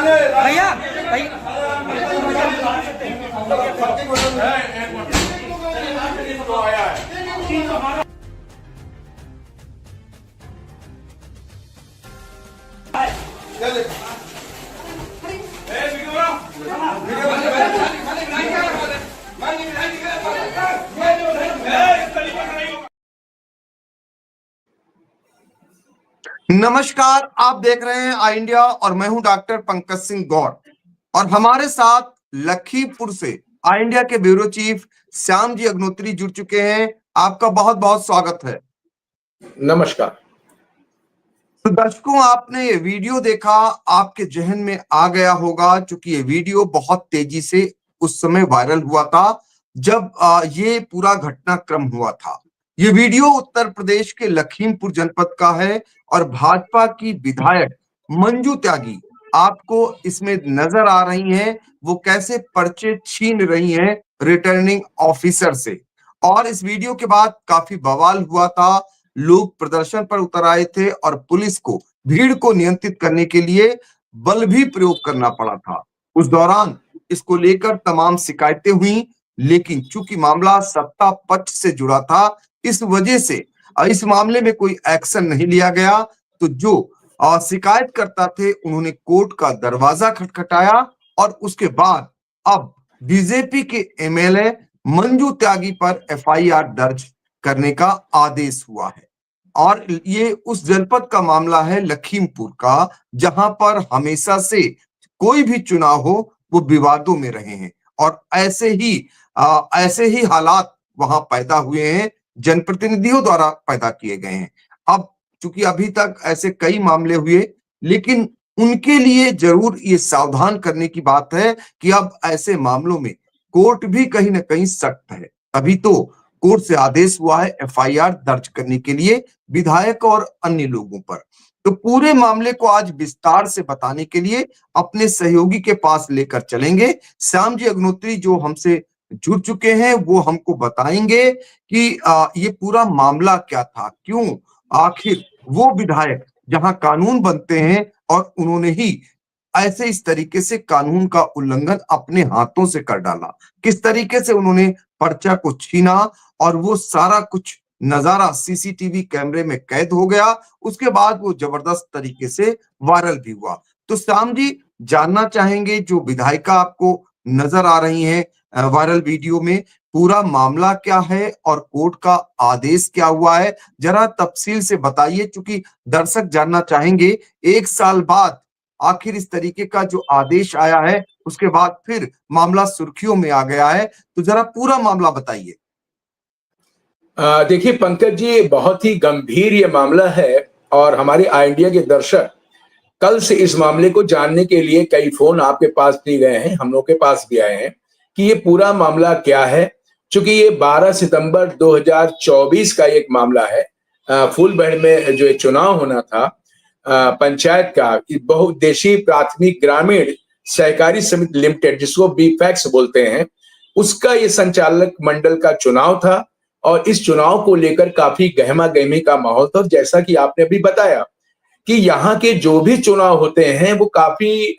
भैया नमस्कार, आप देख रहे हैं आई इंडिया और मैं हूं डॉक्टर पंकज सिंह गौर और हमारे साथ लखीमपुर से आई इंडिया के ब्यूरो चीफ श्याम जी अग्नोत्री जुड़ चुके हैं। आपका बहुत बहुत स्वागत है। नमस्कार। तो दर्शकों, आपने ये वीडियो देखा, आपके जहन में आ गया होगा, क्योंकि ये वीडियो बहुत तेजी से उस समय वायरल हुआ था जब ये पूरा घटनाक्रम हुआ था। ये वीडियो उत्तर प्रदेश के लखीमपुर जनपद का है और भाजपा की विधायक मंजू त्यागी आपको इसमें नजर आ रही हैं, वो कैसे पर्चे छीन रही हैं रिटर्निंग ऑफिसर से। और इस वीडियो के बाद काफी बवाल हुआ था, लोग प्रदर्शन पर उतर आए थे और पुलिस को भीड़ को नियंत्रित करने के लिए बल भी प्रयोग करना पड़ा था। उस दौरान इसको लेकर तमाम शिकायतें हुई, लेकिन चूंकि मामला सत्ता पक्ष से जुड़ा था, इस वजह से इस मामले में कोई एक्शन नहीं लिया गया। तो जो शिकायत करता थे उन्होंने कोर्ट का दरवाजा खटखटाया और उसके बाद अब बीजेपी के एमएलए मंजू त्यागी पर एफआईआर दर्ज करने का आदेश हुआ है। और ये उस जनपद का मामला है लखीमपुर का, जहां पर हमेशा से कोई भी चुनाव हो वो विवादों में रहे हैं और ऐसे ही हालात वहां पैदा हुए हैं, जनप्रतिनिधियों द्वारा पैदा किए गए हैं। अब चूंकि अभी तक ऐसे कई मामले हुए, लेकिन उनके लिए जरूर ये सावधान करने की बात है कि अब ऐसे मामलों में कोर्ट भी कहीं ना कहीं सख्त है। अभी तो कोर्ट से आदेश हुआ है एफआईआर दर्ज करने के लिए विधायक और अन्य लोगों पर। तो पूरे मामले को आज विस्तार से बताने के लिए अपने सहयोगी के पास लेकर चलेंगे। श्याम जी अग्नोत्री जो हमसे जुड़ चुके हैं वो हमको बताएंगे कि ये पूरा मामला क्या था, क्यों आखिर वो विधायक जहां कानून बनते हैं और उन्होंने ही ऐसे इस तरीके से कानून का उल्लंघन अपने हाथों से कर डाला, किस तरीके से उन्होंने पर्चा को छीना और वो सारा कुछ नजारा सीसीटीवी कैमरे में कैद हो गया। उसके बाद वो जबरदस्त तरीके से वायरल भी हुआ। तो श्याम जी, जानना चाहेंगे जो विधायिका आपको नजर आ रही हैं वायरल वीडियो में, पूरा मामला क्या है और कोर्ट का आदेश क्या हुआ है, जरा तफसील से बताइए, क्योंकि दर्शक जानना चाहेंगे 1 साल बाद आखिर इस तरीके का जो आदेश आया है, उसके बाद फिर मामला सुर्खियों में आ गया है। तो जरा पूरा मामला बताइए। देखिए पंकज जी, बहुत ही गंभीर ये मामला है और हमारे आई इंडिया के दर्शक कल से इस मामले को जानने के लिए कई फोन आपके पास दिए गए हैं, हम लोग के पास भी आए हैं कि ये पूरा मामला क्या है। चूंकि ये 12 सितंबर 2024 का एक मामला है। फूलबहड़ में जो चुनाव होना था पंचायत का, बहुउद्देशीय प्राथमिक ग्रामीण सहकारी समिति लिमिटेड, जिसको बीपैक्स बोलते हैं, उसका ये संचालक मंडल का चुनाव था और इस चुनाव को लेकर काफी गहमा गहमी का माहौल था। जैसा कि आपने अभी बताया कि यहाँ के जो भी चुनाव होते हैं वो काफी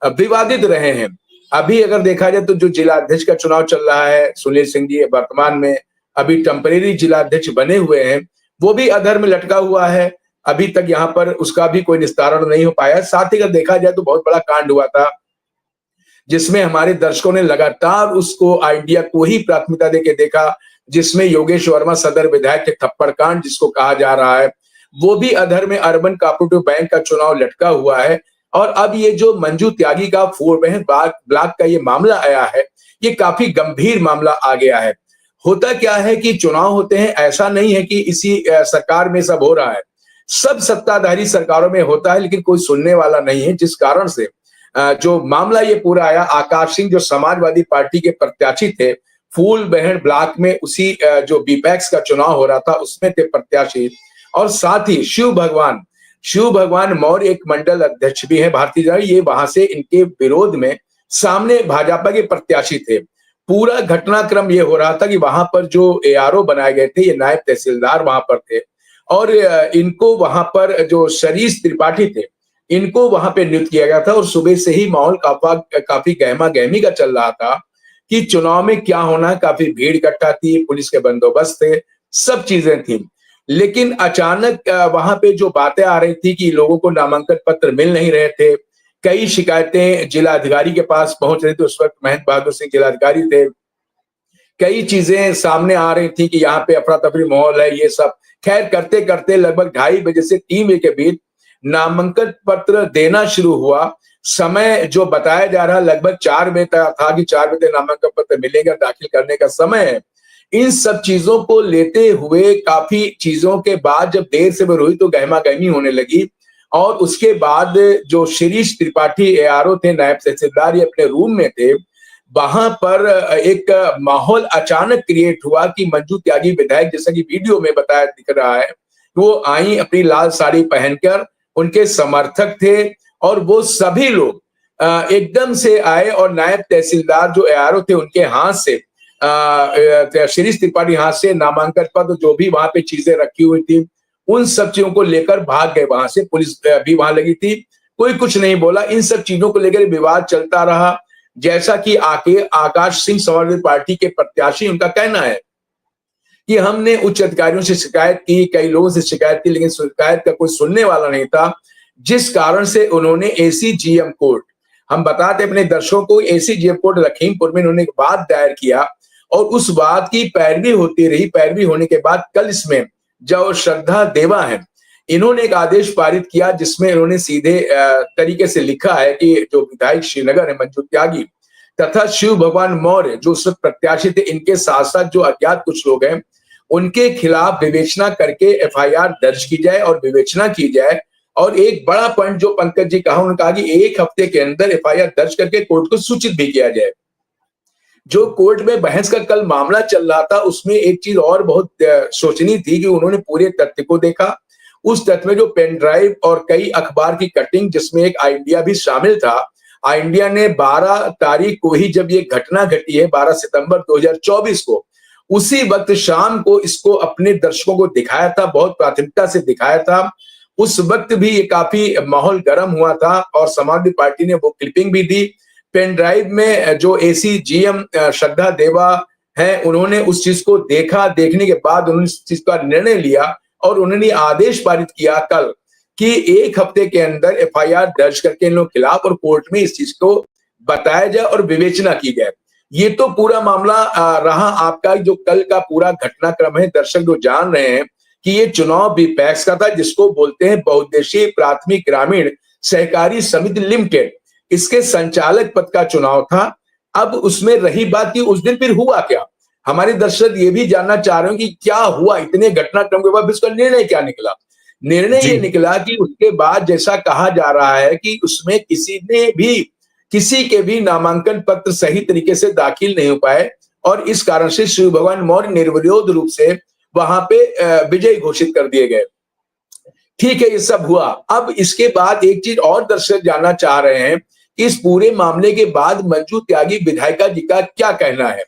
विवादित रहे हैं। अभी अगर देखा जाए तो जो जिलाध्यक्ष का चुनाव चल रहा है, सुनील सिंह जी वर्तमान में अभी टेम्परेरी जिलाध्यक्ष बने हुए हैं, वो भी अधर में लटका हुआ है। अभी तक यहाँ पर उसका भी कोई निस्तारण नहीं हो पाया। साथ ही अगर देखा जाए तो बहुत बड़ा कांड हुआ था जिसमें हमारे दर्शकों ने लगातार उसको आइडिया को ही प्राथमिकता देके देखा, जिसमें योगेश वर्मा सदर विधायक के थप्पड़ कांड जिसको कहा जा रहा है, वो भी अधर में अर्बन कोऑपरेटिव बैंक का चुनाव लटका हुआ है। और अब ये जो मंजू त्यागी का फूलबहड़ ब्लॉक का ये मामला आया है, ये काफी गंभीर मामला आ गया है। होता क्या है कि चुनाव होते हैं, ऐसा नहीं है कि इसी सरकार में सब हो रहा है, सब सत्ताधारी सरकारों में होता है, लेकिन कोई सुनने वाला नहीं है। जिस कारण से जो मामला ये पूरा आया, आकाश सिंह जो समाजवादी पार्टी के प्रत्याशी थे, फूलबहड़ ब्लॉक में उसी जो बीपैक्स का चुनाव हो रहा था उसमें थे प्रत्याशी, और साथ ही शिव भगवान मौर्य एक मंडल अध्यक्ष भी है भारतीय जनता, ये वहां से इनके विरोध में सामने भाजपा के प्रत्याशी थे। पूरा घटनाक्रम ये हो रहा था कि वहां पर जो एआरओ बनाए गए थे, ये नायब तहसीलदार वहां पर थे और इनको वहां पर जो शरीष त्रिपाठी थे, इनको वहां पे नियुक्त किया गया था और सुबह से ही माहौल काफी गहमा गहमी का चल रहा था कि चुनाव में क्या होना है। काफी भीड़ इकट्ठा थी, पुलिस के बंदोबस्त थे, सब चीजें थी। लेकिन अचानक वहां पे जो बातें आ रही थी कि लोगों को नामांकन पत्र मिल नहीं रहे थे, कई शिकायतें जिलाधिकारी के पास पहुंच रही थी। उस वक्त महेंद्र बहादुर सिंह जिलाधिकारी थे। कई चीजें सामने आ रही थी कि यहाँ पे अफरा तफरी माहौल है, ये सब। खैर करते करते लगभग 2:30 बजे से 3 बजे के बीच नामांकन पत्र देना शुरू हुआ। समय जो बताया जा रहा लगभग 4 बजे तक था कि 4 बजे नामांकन पत्र मिलेगा, दाखिल करने का समय है। इन सब चीजों को लेते हुए काफी चीजों के बाद जब देर से हुई तो गहमा गहमी होने लगी और उसके बाद जो शिरीष त्रिपाठी एआरओ थे, नायब तहसीलदार, ये अपने रूम में थे। वहां पर एक माहौल अचानक क्रिएट हुआ कि मंजू त्यागी विधायक, जैसा कि वीडियो में बताया दिख रहा है, वो आई अपनी लाल साड़ी पहनकर, उनके समर्थक थे और वो सभी लोग एकदम से आए और नायब तहसीलदार जो एआरओ थे उनके हाथ से शिरीष त्रिपाठी हाथ से नामांकन पत्र जो भी वहां पे चीजें रखी हुई थी उन सब चीजों को लेकर भाग गए वहां से। पुलिस भी वहां लगी थी, कोई कुछ नहीं बोला। इन सब चीजों को लेकर विवाद चलता रहा। जैसा कि आकाश सिंह समाजवादी पार्टी के प्रत्याशी, उनका कहना है कि हमने उच्च अधिकारियों से शिकायत की, कई लोगों से शिकायत की, लेकिन शिकायत का कोई सुनने वाला नहीं था, जिस कारण से उन्होंने एसीजीएम कोर्ट, हम बताते अपने दर्शकों को, एसीजीएम कोर्ट लखीमपुर में उन्होंने एक वाद दायर किया और उस वाद की पैरवी होती रही। पैरवी होने के बाद कल इसमें जो श्रद्धा देवा है, इन्होंने एक आदेश पारित किया जिसमें इन्होंने सीधे तरीके से लिखा है कि जो विधायक श्रीनगर है मंजू त्यागी तथा शिव भगवान मौर्य जो उस वक्त प्रत्याशी थे, इनके साथ साथ जो अज्ञात कुछ लोग हैं उनके खिलाफ विवेचना करके एफआईआर दर्ज की जाए और विवेचना की जाए। और एक बड़ा पॉइंट जो पंकज जी कहा, उन्होंने कहा कि 1 हफ्ते के अंदर एफआईआर दर्ज करके कोर्ट को सूचित भी किया जाए। जो कोर्ट में बहस का कल मामला चल रहा था उसमें एक चीज और बहुत सोचनी थी कि उन्होंने पूरे तथ्य को देखा। उस तथ्य में जो पेन ड्राइव और कई अखबार की कटिंग, जिसमें एक आई इंडिया भी शामिल था, आई इंडिया ने 12 तारीख को ही जब ये घटना घटी है, 12 सितंबर 2024 को, उसी वक्त शाम को इसको अपने दर्शकों को दिखाया था, बहुत प्राथमिकता से दिखाया था। उस वक्त भी ये काफी माहौल गर्म हुआ था और समाजवादी पार्टी ने वो क्लिपिंग भी दी। पेन ड्राइव में जो एसीजीएम श्रद्धा देवा है, उन्होंने उस चीज को देखा। देखने के बाद उन्होंने इस चीज का निर्णय लिया और उन्होंने आदेश पारित किया कल कि 1 हफ्ते के अंदर एफआईआर दर्ज करके इन लोगों के खिलाफ और कोर्ट में इस चीज को बताया जाए और विवेचना की जाए। ये तो पूरा मामला रहा आपका जो कल का पूरा घटनाक्रम है। दर्शक जो जान रहे हैं कि ये चुनाव बीपैक्स का था, जिसको बोलते हैं बहुउद्देशीय प्राथमिक ग्रामीण सहकारी समिति लिमिटेड, इसके संचालक पद का चुनाव था। अब उसमें रही बात कि उस दिन फिर हुआ क्या, हमारे दर्शक ये भी जानना चाह रहे हो कि क्या हुआ इतने घटनाक्रम के बाद, उसका निर्णय क्या निकला। निर्णय ये निकला कि उसके बाद जैसा कहा जा रहा है कि उसमें किसी के भी नामांकन पत्र सही तरीके से दाखिल नहीं हो पाए और इस कारण से शिव भगवान मौर्य निर्विरोध रूप से वहां पे विजयी घोषित कर दिए गए। ठीक है, ये सब हुआ। अब इसके बाद एक चीज और दर्शक जानना चाह रहे हैं कि इस पूरे मामले के बाद मंजू त्यागी विधायिका जी का क्या कहना है।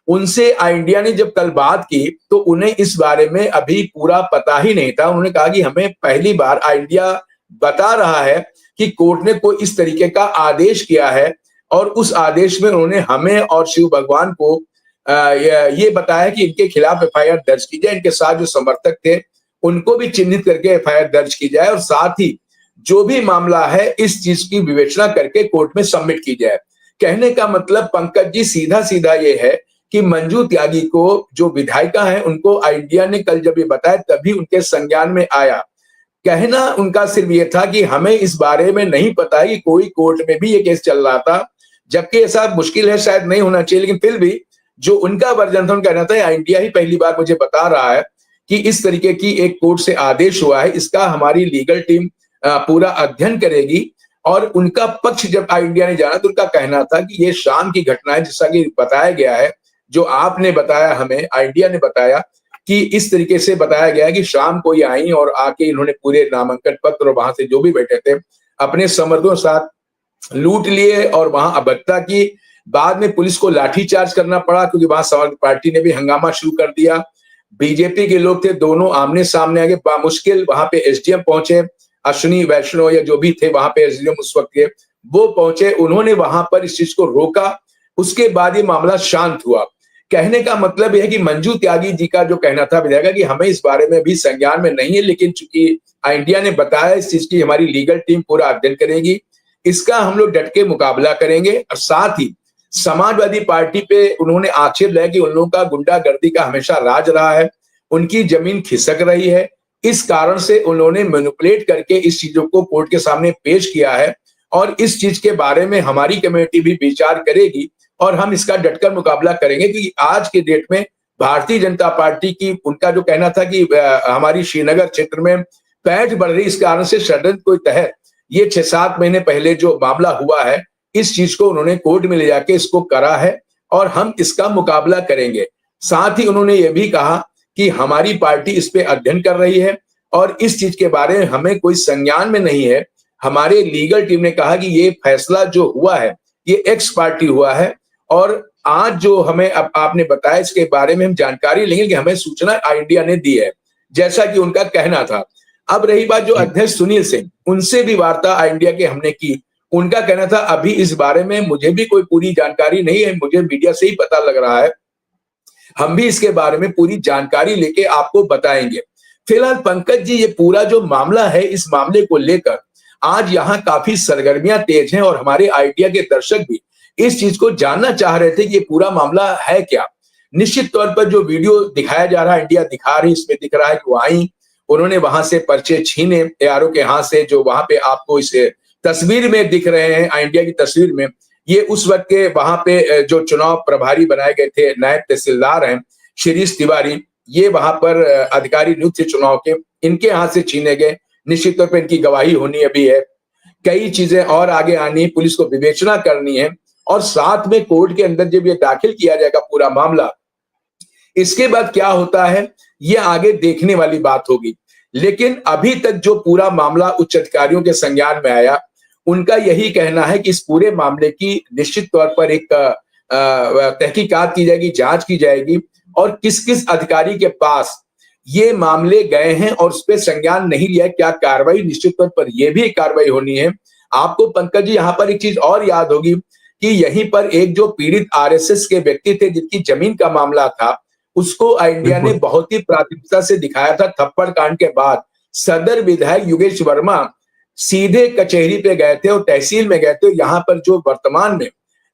उनसे आई इंडिया ने जब कल बात की तो उन्हें इस बारे में अभी पूरा पता ही नहीं था। उन्होंने कहा कि हमें पहली बार आई इंडिया बता रहा है कि कोर्ट ने कोई इस तरीके का आदेश किया है और उस आदेश में उन्होंने हमें और शिव भगवान को ये बताया कि इनके खिलाफ एफआईआर दर्ज की जाए, इनके साथ जो समर्थक थे उनको भी चिन्हित करके एफआईआर दर्ज की जाए और साथ ही जो भी मामला है इस चीज की विवेचना करके कोर्ट में सबमिट की जाए। कहने का मतलब पंकज जी सीधा सीधा ये है कि मंजू त्यागी को जो विधायिका है उनको आई इंडिया ने कल जब ये बताया तभी उनके संज्ञान में आया। कहना उनका सिर्फ ये था कि हमें इस बारे में नहीं पता कि कोई कोर्ट में भी ये केस चल रहा था, जबकि ऐसा मुश्किल है, शायद नहीं होना चाहिए, लेकिन फिर भी जो उनका वर्जन था, उनका कहना था आई इंडिया ही पहली बार मुझे बता रहा है कि इस तरीके की एक कोर्ट से आदेश हुआ है, इसका हमारी लीगल टीम पूरा अध्ययन करेगी। और उनका पक्ष जब आई इंडिया ने जाना तो उनका कहना था कि ये शाम की घटना है, जैसा कि बताया गया है, जो आपने बताया हमें, आई इंडिया ने बताया कि इस तरीके से बताया गया है कि शाम को ये आई और आके इन्होंने पूरे नामांकन पत्र और वहां से जो भी बैठे थे अपने समर्थकों के साथ लूट लिए और वहां अभद्रता की। बाद में पुलिस को लाठीचार्ज करना पड़ा क्योंकि वहां समाजवादी पार्टी ने भी हंगामा शुरू कर दिया। बीजेपी के लोग थे, दोनों आमने सामने आगे, बामुश्किल वहां पे एसडीएम पहुंचे, अश्विनी वैष्णव या जो भी थे वहां पे एसडीएम उस वक्त के, वो पहुंचे, उन्होंने वहां पर इस चीज को रोका। उसके बाद ये मामला शांत हुआ। कहने का मतलब यह है कि मंजू त्यागी जी का जो कहना था विधायक कि हमें इस बारे में भी संज्ञान में नहीं है, लेकिन चूंकि इंडिया ने बताया इस चीज की हमारी लीगल टीम पूरा अध्ययन करेगी, इसका हम लोग डट के मुकाबला करेंगे। और साथ ही समाजवादी पार्टी पे उन्होंने आक्षेप लगाया कि उन लोगों का गुंडागर्दी का हमेशा राज रहा है, उनकी जमीन खिसक रही है, इस कारण से उन्होंने मैनिपुलेट करके इस चीजों को कोर्ट के सामने पेश किया है और इस चीज के बारे में हमारी कमेटी भी विचार करेगी और हम इसका डटकर मुकाबला करेंगे। क्योंकि आज के डेट में भारतीय जनता पार्टी की उनका जो कहना था कि हमारी श्रीनगर क्षेत्र में पैठ बढ़ रही, इस कारण से षड्यंत्र के तहत ये 6-7 महीने पहले जो मामला हुआ है, इस चीज को उन्होंने कोर्ट में ले जाके इसको करा है और हम इसका मुकाबला करेंगे। साथ ही उन्होंने ये भी कहा कि हमारी पार्टी इस पे अध्ययन कर रही है और इस चीज के बारे में हमें कोई संज्ञान में नहीं है। हमारे लीगल टीम ने कहा कि ये फैसला जो हुआ है ये एक्स पार्टी हुआ है और आज जो हमें अब आपने बताया इसके बारे में हम जानकारी लेंगे कि हमें सूचना इंडिया ने दी है, जैसा कि उनका कहना था। अब रही बात जो अध्यक्ष सुनील सिंह, उनसे भी वार्ता इंडिया के हमने की, उनका कहना था अभी इस बारे में मुझे भी कोई पूरी जानकारी नहीं है, मुझे मीडिया से ही पता लग रहा है, हम भी इसके बारे में पूरी जानकारी लेके आपको बताएंगे। फिलहाल पंकज जी, ये पूरा जो मामला है, इस मामले को लेकर आज यहाँ काफी सरगर्मियां तेज हैं और हमारे आइडिया के दर्शक भी इस चीज को जानना चाह रहे थे कि ये पूरा मामला है क्या। निश्चित तौर पर जो वीडियो दिखाया जा रहा है, इंडिया दिखा रही, इसमें दिख रहा है कि वो आई, उन्होंने वहां से पर्चे छीने एआरओ के हाथ से, जो वहां पे आपको इस तस्वीर में दिख रहे हैं, इंडिया की तस्वीर में, ये उस वक्त के वहां पे जो चुनाव प्रभारी बनाए गए थे, नायब तहसीलदार हैं शिरीष तिवारी, ये वहां पर अधिकारी नियुक्त थे चुनाव के, इनके हाथ से छीने गए। निश्चित तौर पर इनकी गवाही होनी अभी है, कई चीजें और आगे आनी है, पुलिस को विवेचना करनी है और साथ में कोर्ट के अंदर जब ये दाखिल किया जाएगा पूरा मामला, इसके बाद क्या होता है ये आगे देखने वाली बात होगी। लेकिन अभी तक जो पूरा मामला उच्च अधिकारियों के संज्ञान में आया, उनका यही कहना है कि इस पूरे मामले की निश्चित तौर पर एक तहकीकात की जाएगी, जांच की जाएगी और किस किस अधिकारी के पास ये मामले गए हैं और उस पर संज्ञान नहीं लिया, क्या कार्रवाई, निश्चित तौर पर यह भी कार्रवाई होनी है। आपको पंकज जी यहाँ पर एक चीज और याद होगी कि यहीं पर एक जो पीड़ित आरएसएस के व्यक्ति थे जिनकी जमीन का मामला था, उसको इंडिया ने बहुत ही प्राथमिकता से दिखाया था। थप्पड़ कांड के बाद सदर विधायक योगेश वर्मा सीधे कचहरी पे गए थे और तहसील में गए थे। यहाँ पर जो वर्तमान में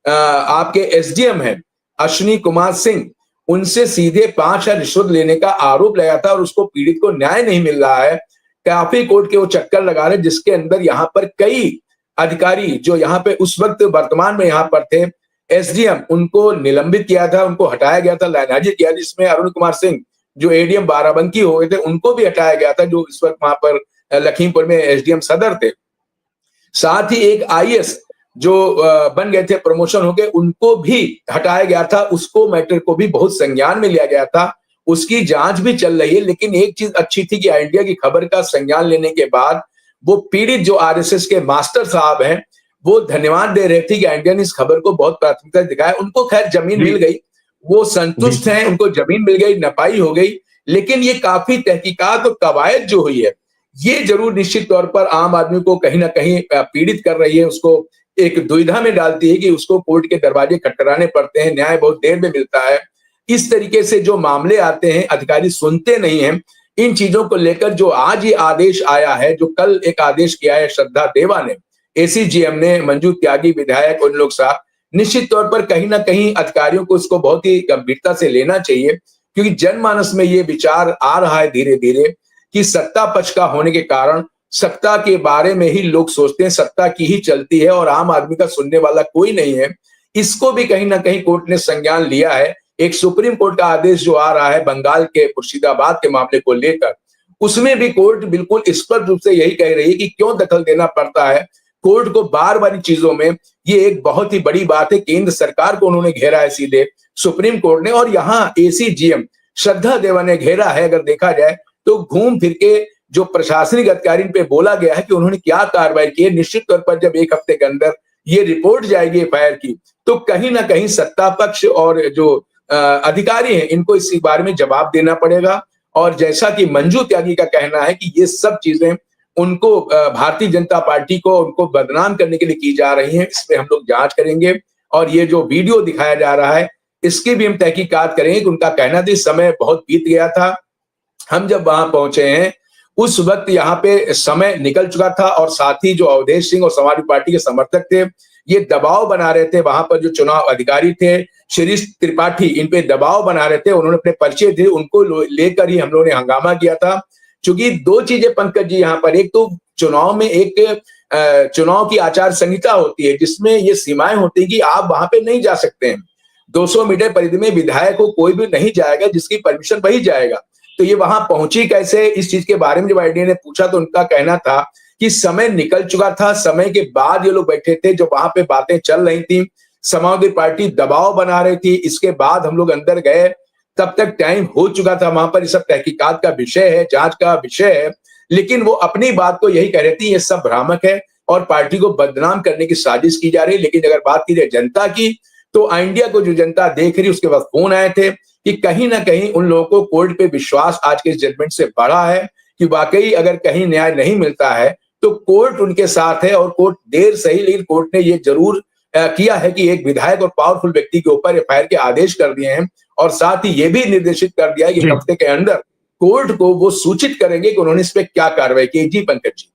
आपके एसडीएम हैं अश्विनी कुमार सिंह, उनसे सीधे 5,000 रिश्वत लेने का आरोप लगाया था और उसको पीड़ित को न्याय नहीं मिल रहा है। काफी कोर्ट के वो चक्कर लगा रहे, जिसके अंदर यहाँ पर कई अधिकारी जो यहाँ पे उस वक्त वर्तमान में यहाँ पर थे एसडीएम, उनको निलंबित किया था, उनको हटाया गया था, लाइनहाजिर किया, जिसमें अरुण कुमार सिंह जो एडीएम बाराबंकी हो गए थे, उनको भी हटाया गया था, जो इस वक्त वहां पर लखीमपुर में एसडीएम सदर थे। साथ ही एक आईएएस जो बन गए थे, प्रमोशन हो गए, उनको भी हटाया गया था, उसको मैटर को भी बहुत संज्ञान में लिया गया था, उसकी जांच भी चल रही है। लेकिन एक चीज अच्छी थी कि इंडिया की खबर का संज्ञान लेने के बाद वो पीड़ित जो आरएसएस के मास्टर साहब हैं, वो धन्यवाद दे रहे थे कि इंडिया ने इस खबर को बहुत प्राथमिकता दिखाया। उनको खैर जमीन मिल गई, वो संतुष्ट हैं, उनको जमीन मिल गई, नपाई हो गई। लेकिन ये काफी तहकीकात और कवायद जो हुई है, ये जरूर निश्चित तौर पर आम आदमी को कहीं ना कहीं पीड़ित कर रही है, उसको एक दुविधा में डालती है कि उसको कोर्ट के दरवाजे खटखटाने पड़ते हैं, न्याय बहुत देर में मिलता है। इस तरीके से जो मामले आते हैं, अधिकारी सुनते नहीं हैं। इन चीजों को लेकर जो आज ये आदेश आया है, जो कल एक आदेश किया है श्रद्धा देवा ने, एसीजीएम ने, मंजू त्यागी विधायक, उन लोग साहब, निश्चित तौर पर कहीं ना कहीं अधिकारियों को इसको बहुत ही गंभीरता से लेना चाहिए, क्योंकि जनमानस में ये विचार आ रहा है धीरे धीरे कि सत्ता पक्ष का होने के कारण सत्ता के बारे में ही लोग सोचते हैं, सत्ता की ही चलती है और आम आदमी का सुनने वाला कोई नहीं है। इसको भी कहीं ना कहीं कोर्ट ने संज्ञान लिया है। एक सुप्रीम कोर्ट का आदेश जो आ रहा है बंगाल के मुर्शिदाबाद के मामले को लेकर, उसमें भी कोर्ट बिल्कुल स्पष्ट रूप से यही कह रही है कि क्यों दखल देना पड़ता है कोर्ट को बार बार चीजों में। ये एक बहुत ही बड़ी बात है, केंद्र सरकार को उन्होंने घेरा है सीधे सुप्रीम कोर्ट ने, और यहाँ एसीजीएम श्रद्धा देवा ने घेरा है। अगर देखा जाए तो घूम फिर के जो प्रशासनिक अधिकारी पे बोला गया है कि उन्होंने क्या कार्रवाई की है, निश्चित तौर पर जब एक हफ्ते के अंदर ये रिपोर्ट जाएगी एफआईआर की, तो कहीं ना कहीं सत्ता पक्ष और जो अधिकारी हैं, इनको इस बारे में जवाब देना पड़ेगा। और जैसा कि मंजू त्यागी का कहना है कि ये सब चीजें उनको भारतीय जनता पार्टी को उनको बदनाम करने के लिए की जा रही हैं। इस पे हम लोग जांच करेंगे और ये जो वीडियो दिखाया जा रहा है इसकी भी हम तहकीकात करेंगे कि उनका कहना था समय बहुत बीत गया था। हम जब वहां पहुंचे हैं उस वक्त यहाँ पे समय निकल चुका था और साथ ही जो अवधेश सिंह और समाजवादी पार्टी के समर्थक थे ये दबाव बना रहे थे। वहां पर जो चुनाव अधिकारी थे शिरीष त्रिपाठी इन पे दबाव बना रहे थे। उन्होंने अपने परिचय थे उनको लेकर ही हम लोगों ने हंगामा किया था। चूंकि दो चीजें पंकज जी यहाँ पर, एक तो चुनाव में एक चुनाव की आचार संहिता होती है जिसमें ये सीमाएं होती है कि आप वहां पे नहीं जा सकते हैं। 200 मीटर परिधि में विधायक को कोई भी नहीं जाएगा, जिसकी परमिशन वही जाएगा। तो ये वहां पहुंची कैसे, इस चीज के बारे में जब आईडी ने पूछा तो उनका कहना था कि समय निकल चुका था, समय के बाद ये लोग बैठे थे, जो वहां पे बातें चल रही थी, समाजवादी पार्टी दबाव बना रही थी, इसके बाद हम लोग अंदर गए, तब तक टाइम हो चुका था। वहां पर ये सब तहकीकात का विषय है, जांच का विषय है। लेकिन वो अपनी बात को यही कह रही थी ये सब भ्रामक है और पार्टी को बदनाम करने की साजिश की जा रही है। लेकिन अगर बात की जाए जनता की, तो इंडिया को जो जनता देख रही, उसके बाद फोन आए थे कि कहीं ना कहीं उन लोगों को कोर्ट पे विश्वास आज के जजमेंट से बढ़ा है कि वाकई अगर कहीं न्याय नहीं मिलता है तो कोर्ट उनके साथ है। और कोर्ट देर सही, लेकिन कोर्ट ने ये जरूर किया है कि एक विधायक और पावरफुल व्यक्ति के ऊपर एफआईआर के आदेश कर दिए हैं और साथ ही ये भी निर्देशित कर दिया है कि हफ्ते के अंदर कोर्ट को वो सूचित करेंगे कि उन्होंने इस पे क्या कार्रवाई की। जी पंकज जी।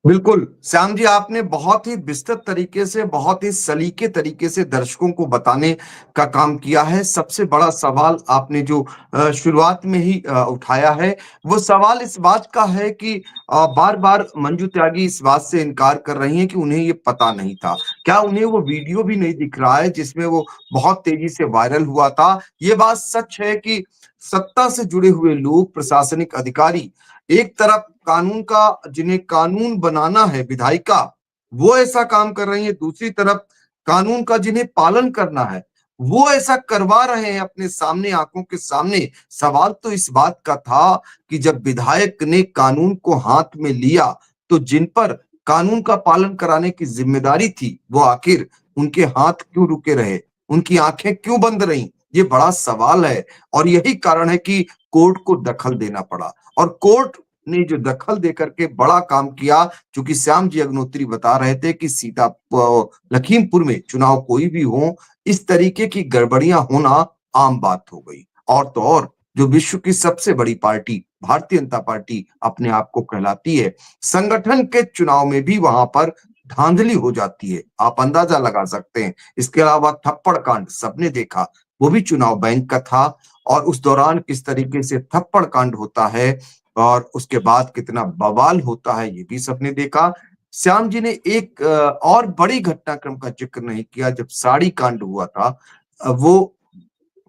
बिल्कुल श्याम जी, आपने बहुत ही विस्तृत तरीके से, बहुत ही सलीके तरीके से दर्शकों को बताने का काम किया है। सबसे बड़ा सवाल आपने जो शुरुआत में ही उठाया है, वो सवाल इस बात का है कि बार बार मंजू त्यागी इस बात से इनकार कर रही हैं कि उन्हें ये पता नहीं था। क्या उन्हें वो वीडियो भी नहीं दिख रहा है जिसमें वो बहुत तेजी से वायरल हुआ था? ये बात सच है कि सत्ता से जुड़े हुए लोग, प्रशासनिक अधिकारी, एक तरफ कानून का, जिन्हें कानून बनाना है, विधायिका, वो ऐसा काम कर रही है, दूसरी तरफ कानून का जिन्हें पालन करना है वो ऐसा करवा रहे हैं अपने सामने, आंखों के सामने। सवाल तो इस बात का था कि जब विधायक ने कानून को हाथ में लिया तो जिन पर कानून का पालन कराने की जिम्मेदारी थी वो आखिर उनके हाथ क्यों रुके रहे, उनकी आंखें क्यों बंद रहीं? ये बड़ा सवाल है और यही कारण है कि कोर्ट को दखल देना पड़ा। और कोर्ट ने जो दखल देकर के बड़ा काम किया, क्योंकि श्याम जी अग्निहोत्री बता रहे थे कि लखीमपुर में चुनाव कोई भी हो, इस तरीके की गड़बड़ियां होना आम बात हो गई। और तो और जो विश्व की सबसे बड़ी पार्टी भारतीय जनता पार्टी अपने आप को कहलाती है, संगठन के चुनाव में भी वहां पर धांधली हो जाती है, आप अंदाजा लगा सकते हैं। इसके अलावा थप्पड़ कांड सबने देखा, वो भी चुनाव बैंक का था और उस दौरान किस तरीके से थप्पड़ कांड होता है और उसके बाद कितना बवाल होता है ये भी सबने देखा। श्याम जी ने एक और बड़ी घटनाक्रम का जिक्र नहीं किया। जब साड़ी कांड हुआ था, वो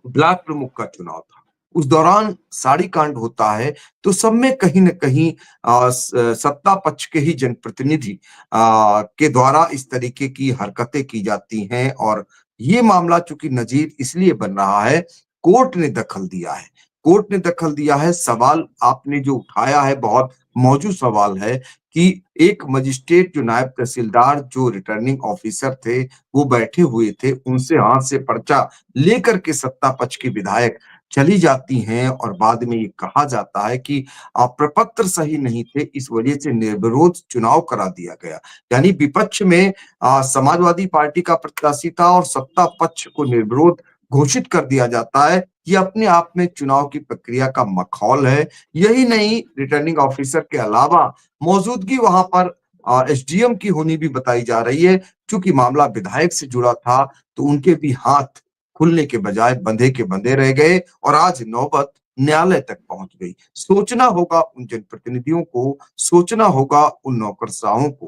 ब्लॉक प्रमुख का चुनाव था, उस दौरान साड़ी कांड होता है तो सब में कहीं न कहीं सत्ता पक्ष के ही जनप्रतिनिधि के द्वारा इस तरीके की हरकतें की जाती हैं। और ये मामला चूंकि नजीर इसलिए बन रहा है, कोर्ट ने दखल दिया है, कोर्ट ने दखल दिया है। सवाल आपने जो उठाया है बहुत मौजूद सवाल है कि एक मजिस्ट्रेट, जो नायब तहसीलदार, जो रिटर्निंग ऑफिसर थे, वो बैठे हुए थे, उनसे हाथ से पर्चा लेकर के सत्ता पक्ष की विधायक चली जाती हैं और बाद में ये कहा जाता है कि प्रपत्र सही नहीं थे, इस वजह से निर्विरोध चुनाव करा दिया गया। यानी विपक्ष में समाजवादी पार्टी का प्रत्याशी था और सत्ता पक्ष को निर्विरोध घोषित कर दिया जाता है। ये अपने आप में चुनाव की प्रक्रिया का मखौल है। यही नहीं, रिटर्निंग ऑफिसर के अलावा मौजूदगी वहां पर एसडीएम की होनी भी बताई जा रही है। चूंकि मामला विधायक से जुड़ा था तो उनके भी हाथ खुलने के बजाय बंधे के बंधे रह गए और आज नौबत न्यायालय तक पहुंच गई। सोचना होगा उन जनप्रतिनिधियों को, सोचना होगा उन नौकरशाहों को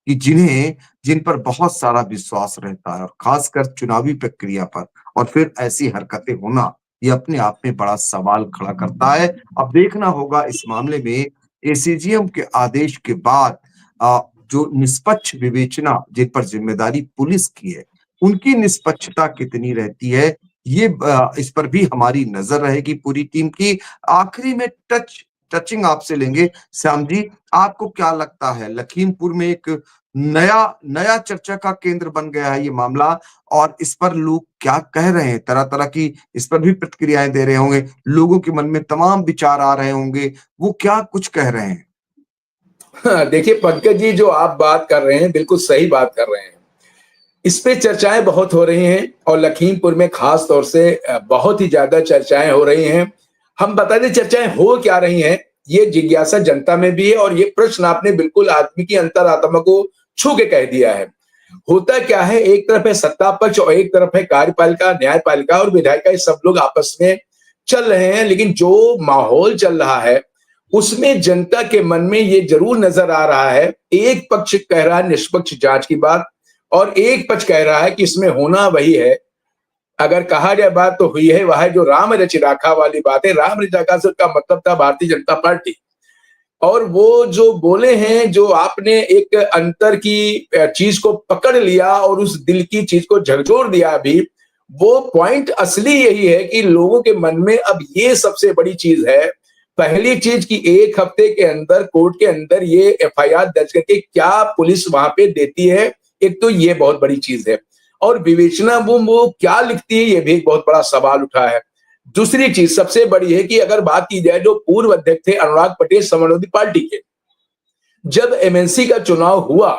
कि जिन पर बहुत सारा विश्वास रहता है और खासकर चुनावी प्रक्रिया पर, और फिर ऐसी हरकतें होना, ये अपने आप में बड़ा सवाल खड़ा करता है। अब देखना होगा इस मामले में एसीजीएम के आदेश के बाद जो निष्पक्ष विवेचना, जिन पर जिम्मेदारी पुलिस की है, उनकी निष्पक्षता कितनी रहती है, ये इस पर भी हमारी नजर रहेगी पूरी टीम की। आखिरी में टचिंग आपसे लेंगे श्याम जी, आपको क्या लगता है, लखीमपुर में एक नया चर्चा का केंद्र बन गया है ये मामला, और इस पर लोग क्या कह रहे हैं, तरह तरह की इस पर भी प्रतिक्रियाएं दे रहे होंगे, लोगों के मन में तमाम विचार आ रहे होंगे, वो क्या कुछ कह रहे हैं? देखिए पंकज जी, जो आप बात कर रहे हैं बिल्कुल सही बात कर रहे हैं। इस पे चर्चाएं बहुत हो रही हैं और लखीमपुर में खास तौर से बहुत ही ज्यादा चर्चाएं हो रही हैं। हम बता दें चर्चाएं हो क्या रही हैं, ये जिज्ञासा जनता में भी है और ये प्रश्न आपने बिल्कुल आदमी की अंतरात्मा को छू के कह दिया है। होता क्या है, एक तरफ है सत्ता पक्ष और एक तरफ है कार्यपालिका, न्यायपालिका और विधायिका, ये सब लोग आपस में चल रहे हैं। लेकिन जो माहौल चल रहा है उसमें जनता के मन में ये जरूर नजर आ रहा है, एक पक्ष कह रहा है निष्पक्ष जांच की बात और एक पक्ष कह रहा है कि इसमें होना वही है, अगर कहा जाए बात तो हुई है वह है जो राम रचि राखा वाली बात है। राम रचि राखा से का मतलब था भारतीय जनता पार्टी। और वो जो बोले हैं, जो आपने एक अंतर की चीज को पकड़ लिया और उस दिल की चीज को झकझोर दिया अभी, वो पॉइंट असली यही है कि लोगों के मन में अब ये सबसे बड़ी चीज है। पहली चीज कि एक हफ्ते के अंदर कोर्ट के अंदर ये एफआईआर दर्ज करके क्या पुलिस वहां पे देती है, एक तो ये बहुत बड़ी चीज है। और विवेचना वो क्या लिखती है, ये भी एक बहुत बड़ा सवाल उठा है। दूसरी चीज सबसे बड़ी है कि अगर बात की जाए, जो पूर्व अध्यक्ष थे अनुराग पटेल समाजवादी पार्टी के, जब एमएनसी का चुनाव हुआ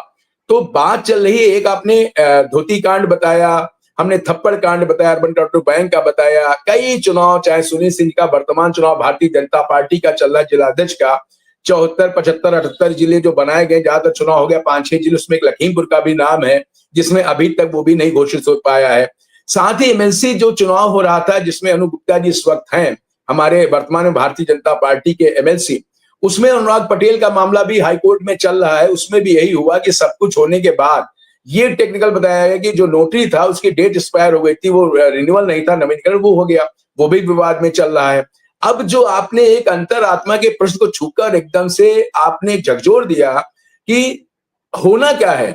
तो बात चल रही है, एक आपने धोती कांड बताया, हमने थप्पड़ कांड बताया, अर्बन टैटू बैंक का बताया, कई चुनाव, चाहे सुनील सिंह का वर्तमान चुनाव भारतीय जनता पार्टी का चल रहा है जिलाध्यक्ष का, 74, 75, 78 जिले जो बनाए गए, ज्यादातर चुनाव हो गया 5-6 जिले, उसमें एक लखीमपुर का भी नाम है जिसमें अभी तक वो भी नहीं घोषित हो पाया है। साथ ही एमएनसी जो चुनाव हो रहा था जिसमें अनु गुप्ता जी इस वक्त हैं, हमारे वर्तमान में भारतीय जनता पार्टी के एमएलसी, उसमें अनुराग पटेल का मामला भी हाईकोर्ट में चल रहा है। उसमें भी यही हुआ कि सब कुछ होने के बाद ये टेक्निकल बताया गया कि जो नोटरी था उसकी डेट एक्सपायर हो गई थी, वो रिन्यूअल नहीं था, नवीनीकरण वो हो गया, वो भी विवाद में चल रहा है। अब जो आपने एक अंतरात्मा के प्रश्न को छूकर एकदम से आपने झकझोर दिया कि होना क्या है,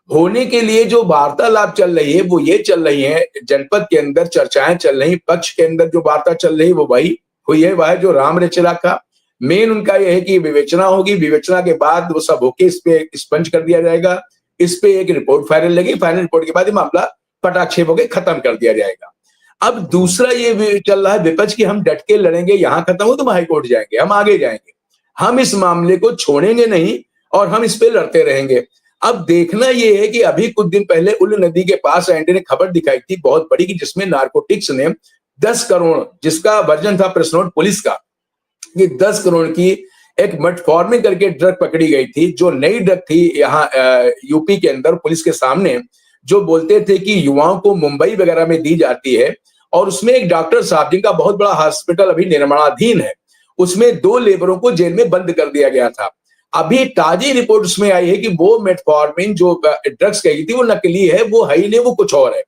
होने के लिए जो वार्तालाप चल रही है वो ये चल रही है, जनपद के अंदर चर्चाएं चल रही, पक्ष के अंदर जो वार्ता चल रही वो वही हुई है, वह जो राम रचि राखा। मेन उनका यह है कि विवेचना होगी, विवेचना के बाद वो सब होके इस पे स्पंज कर दिया जाएगा, इस पे एक रिपोर्ट फाइनल लगी, फाइनल रिपोर्ट के बाद ये मामला पटाक्षेप होके खत्म कर दिया जाएगा। अब दूसरा ये चल रहा है विपक्ष की, हम डट के लड़ेंगे, यहां खत्म हो तो हम हाईकोर्ट जाएंगे, हम आगे जाएंगे, हम इस मामले को छोड़ेंगे नहीं और हम इस पे लड़ते रहेंगे। अब देखना ये है कि अभी कुछ दिन पहले उल्लू नदी के पास एनडी ने खबर दिखाई थी बहुत बड़ी कि जिसमें नारकोटिक्स ने 10 करोड़, जिसका वर्जन था प्रेस नोट पुलिस का, ये 10 करोड़ की एक मेटफॉर्मिन करके ड्रग पकड़ी गई थी, जो नई ड्रग थी यहाँ यूपी के अंदर पुलिस के सामने, जो बोलते थे कि युवाओं को मुंबई वगैरह में दी जाती है। और उसमें एक डॉक्टर साहब जिनका बहुत बड़ा हॉस्पिटल अभी निर्माणाधीन है, उसमें 2 लेबरों को जेल में बंद कर दिया गया था। अभी ताजी रिपोर्ट उसमें आई है कि वो मेटफॉर्मिन जो ड्रग्स कही थी वो नकली है, वो है ही नहीं, वो कुछ और है।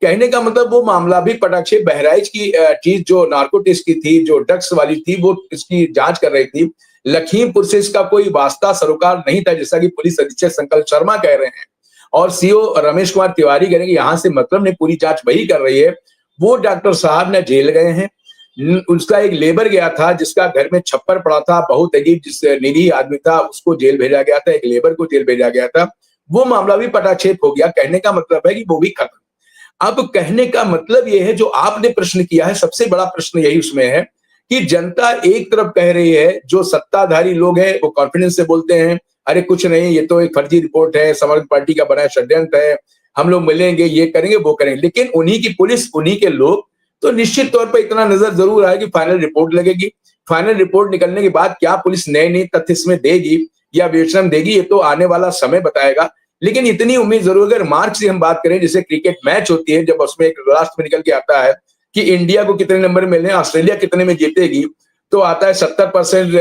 कहने का मतलब वो मामला भी पटाक्षेप बहराइच की चीज जो नार्कोटिक्स की थी, जो ड्रग्स वाली थी, वो इसकी जांच कर रही थी। लखीमपुर से इसका कोई वास्ता सरोकार नहीं था, जैसा कि पुलिस अधीक्षक संकल्प शर्मा कह रहे हैं और सीओ रमेश कुमार तिवारी कह रहे हैं कि यहां से मतलब नहीं, पूरी जांच वही कर रही है। वो डॉक्टर साहब ने जेल गए हैं, उसका एक लेबर गया था जिसका घर में छप्पर पड़ा था, बहुत अजीब, जिस निरीह आदमी था उसको जेल भेजा गया था, एक लेबर को जेल भेजा गया था, वो मामला भी पटाक्षेप हो गया। कहने का मतलब है कि वो भी खत्म। अब कहने का मतलब ये है, जो आपने प्रश्न किया है, सबसे बड़ा प्रश्न यही उसमें है कि जनता एक तरफ कह रही है, जो सत्ताधारी लोग हैं वो कॉन्फिडेंस से बोलते हैं, अरे कुछ नहीं, ये तो एक फर्जी रिपोर्ट है, समाजवादी पार्टी का बनाया षड्यंत्र है, हम लोग मिलेंगे, ये करेंगे, वो करेंगे। लेकिन उन्हीं की पुलिस, उन्हीं के लोग, तो निश्चित तौर पर इतना नजर जरूर आए कि फाइनल रिपोर्ट लगेगी। फाइनल रिपोर्ट निकलने के बाद क्या पुलिस नए नए तथ्य इसमें देगी या विवेचना देगी, ये तो आने वाला समय बताएगा। लेकिन इतनी उम्मीद जरूर, अगर मार्क से हम बात करें, जैसे क्रिकेट मैच होती है, जब उसमें एक लास्ट में निकल के आता है कि इंडिया को कितने नंबर मिले, ऑस्ट्रेलिया कितने में जीतेगी, तो आता है 70%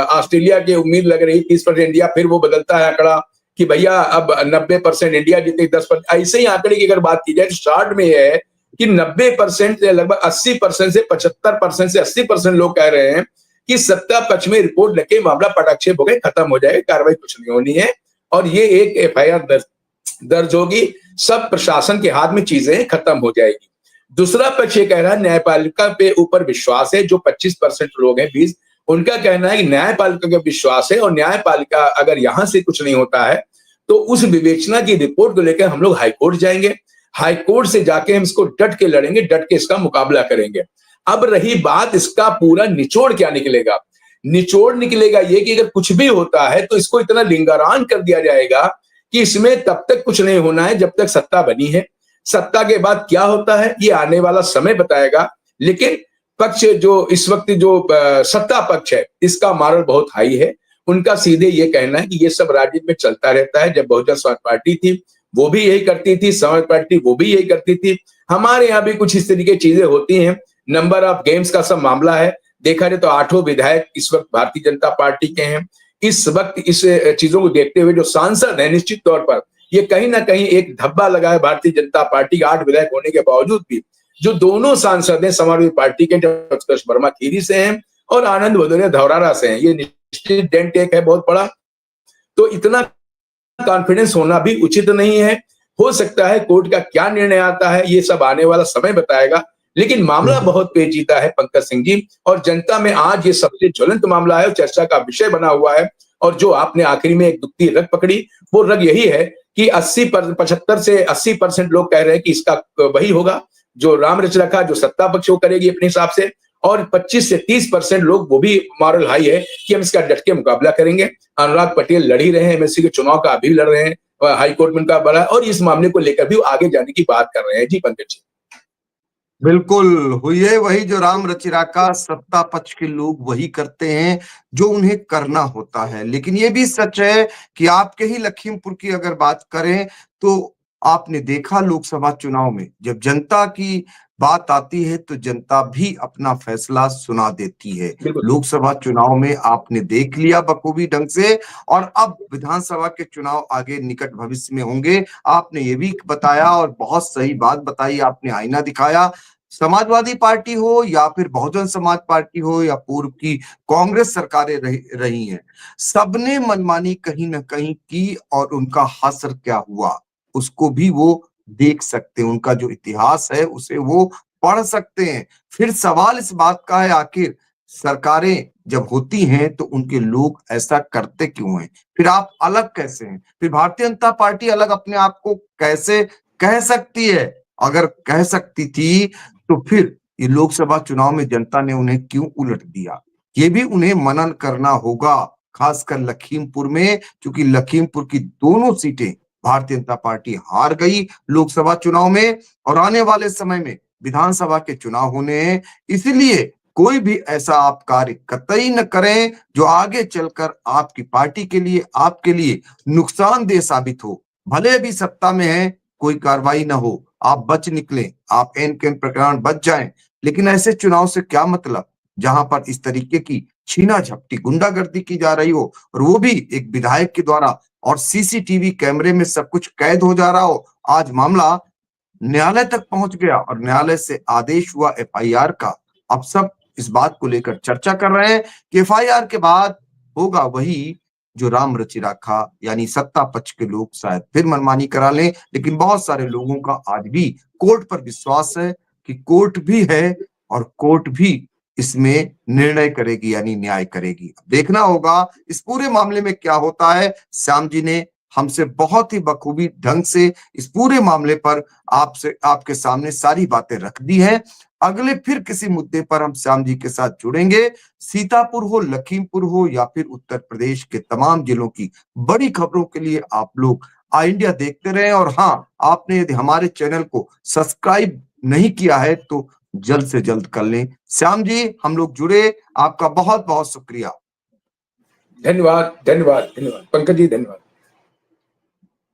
ऑस्ट्रेलिया की उम्मीद लग रही, 30% इंडिया, फिर वो बदलता है आंकड़ा कि भैया अब 90% इंडिया जीते, 10%। ऐसे ही आंकड़े की अगर बात की जाए तो स्टार्ट में यह है कि 90% लगभग 80% से 75% से 80% लोग कह रहे हैं कि सत्ता पक्ष में रिपोर्ट लेके मामला पटाक्षेप हो गए, खत्म हो जाएगा, कार्रवाई कुछ नहीं होनी है और ये एक एफआईआर दर्ज होगी, सब प्रशासन के हाथ में चीजें खत्म हो जाएगी। दूसरा पक्ष ये कह रहा है न्यायपालिका पे ऊपर विश्वास है, जो 25% लोग हैं, 20, उनका कहना है कि न्यायपालिका का विश्वास है और न्यायपालिका अगर यहां से कुछ नहीं होता है तो उस विवेचना की रिपोर्ट को लेकर हम लोग हाईकोर्ट जाएंगे, हाईकोर्ट से जाके हम इसको डट के लड़ेंगे, डट के इसका मुकाबला करेंगे। अब रही बात इसका पूरा निचोड़ क्या निकलेगा, निचोड़ निकलेगा ये कि अगर कुछ भी होता है तो इसको इतना लिंगारान कर दिया जाएगा कि इसमें तब तक कुछ नहीं होना है जब तक सत्ता बनी है। सत्ता के बाद क्या होता है ये आने वाला समय बताएगा। लेकिन पक्ष जो इस वक्त जो सत्ता पक्ष है इसका मारल बहुत हाई है। उनका सीधे ये कहना है कि ये सब राजनीति में चलता रहता है। जब बहुजन समाज पार्टी थी वो भी यही करती थी, समाज पार्टी वो भी यही करती थी। हमारे यहाँ भी कुछ इस तरीके चीजें होती हैं। नंबर ऑफ गेम्स का सब मामला है। देखा जाए तो 8 विधायक इस वक्त भारतीय जनता पार्टी के हैं। इस वक्त इस चीजों को देखते हुए जो सांसद है निश्चित तौर पर ये कहीं ना कहीं एक धब्बा लगा है भारतीय जनता पार्टी के 8 विधायक होने के बावजूद भी। जो दोनों सांसद हैं समाजवादी पार्टी के, उत्कर्ष वर्मा खीरी से हैं और आनंद भदौरिया धौरारा से हैं, ये निश्चित डेंट एक है बहुत बड़ा। तो इतना कॉन्फिडेंस होना भी उचित नहीं है। हो सकता है कोर्ट का क्या निर्णय आता है ये सब आने वाला समय बताएगा। लेकिन मामला बहुत पेचीदा है पंकज सिंह जी, और जनता में आज ये सबसे ज्वलंत मामला है और चर्चा का विषय बना हुआ है। और जो आपने आखिरी में एक दुखती रग पकड़ी वो रग यही है कि 75 से 80% लोग कह रहे हैं कि इसका वही होगा जो राम रच रखा, जो सत्ता पक्ष वो करेगी अपने हिसाब से, और 25 से 30% लोग वो भी मॉरल हाई है कि हम इसका डट के मुकाबला करेंगे। अनुराग पटेल लड़ ही रहे हैं, एमएलसी के चुनाव का अभी लड़ रहे हैं, हाई कोर्ट में उनका बड़ा, और इस मामले को लेकर भी आगे जाने की बात कर रहे हैं। जी पंकज जी बिल्कुल हुई है वही जो राम रचिरा का सत्ता पक्ष के लोग वही करते हैं जो उन्हें करना होता है। लेकिन ये भी सच है कि आपके ही लखीमपुर की अगर बात करें तो आपने देखा लोकसभा चुनाव में जब जनता की बात आती है तो जनता भी अपना फैसला सुना देती है। लोकसभा चुनाव में आपने देख लिया बखूबी ढंग से, और अब विधानसभा के चुनाव आगे निकट भविष्य में होंगे। आपने ये भी बताया और बहुत सही बात बताई, आपने आईना दिखाया। समाजवादी पार्टी हो या फिर बहुजन समाज पार्टी हो या पूर्व की कांग्रेस सरकारें रही हैं, सबने मनमानी कहीं ना कहीं की और उनका हासिल क्या हुआ उसको भी वो देख सकते हैं। उनका जो इतिहास है उसे वो पढ़ सकते हैं। फिर सवाल इस बात का है आखिर सरकारें जब होती हैं तो उनके लोग ऐसा करते क्यों हैं? फिर आप अलग कैसे हैं? फिर भारतीय जनता पार्टी अलग अपने आप को कैसे कह सकती है? अगर कह सकती थी तो फिर ये लोकसभा चुनाव में जनता ने उन्हें क्यों उलट दिया? ये भी उन्हें मनन करना होगा, खासकर लखीमपुर में, क्योंकि लखीमपुर की दोनों सीटें भारतीय जनता पार्टी हार गई लोकसभा चुनाव में, और आने वाले समय में विधानसभा के चुनाव होने हैं। इसलिए कोई भी ऐसा आप कार्य कतई न करें जो आगे चलकर आपकी पार्टी के लिए, आपके लिए नुकसानदेह साबित हो। भले भी सत्ता में है, कोई कार्रवाई ना हो, आप बच निकलें, आप एन केन प्रकरण बच जाएं, लेकिन ऐसे चुनाव से क्या मतलब जहां पर इस तरीके की छीना झपटी गुंडागर्दी की जा रही हो, और वो भी एक विधायक के द्वारा, और सीसीटीवी कैमरे में सब कुछ कैद हो जा रहा हो। आज मामला न्यायालय तक पहुंच गया और न्यायालय से आदेश हुआ एफआईआर का। अब सब इस बात को लेकर चर्चा कर रहे हैं कि एफआईआर के बाद होगा वही जो राम रचि रखा, यानी सत्ता पक्ष के लोग शायद फिर मनमानी करा लें। लेकिन बहुत सारे लोगों का आज भी कोर्ट पर विश्वास है कि कोर्ट भी है और कोर्ट भी इसमें निर्णय करेगी, यानी न्याय करेगी। देखना होगा इस पूरे मामले में क्या होता है। श्याम जी ने हमसे बहुत ही बखूबी ढंग से इस पूरे मामले पर आपके सामने सारी बातें रख दी हैं। अगले फिर किसी मुद्दे पर हम श्याम जी के साथ जुड़ेंगे। सीतापुर हो, लखीमपुर हो या फिर उत्तर प्रदेश के तमाम जिलों की बड़ी खबरों के लिए आप लोग आई इंडिया देखते रहें। और हाँ, आपने यदि हमारे चैनल को सब्सक्राइब नहीं किया है तो जल्द से जल्द कर लें। श्याम जी, हम लोग जुड़े, आपका बहुत बहुत शुक्रिया। धन्यवाद धन्यवाद धन्यवाद पंकज जी, धन्यवाद।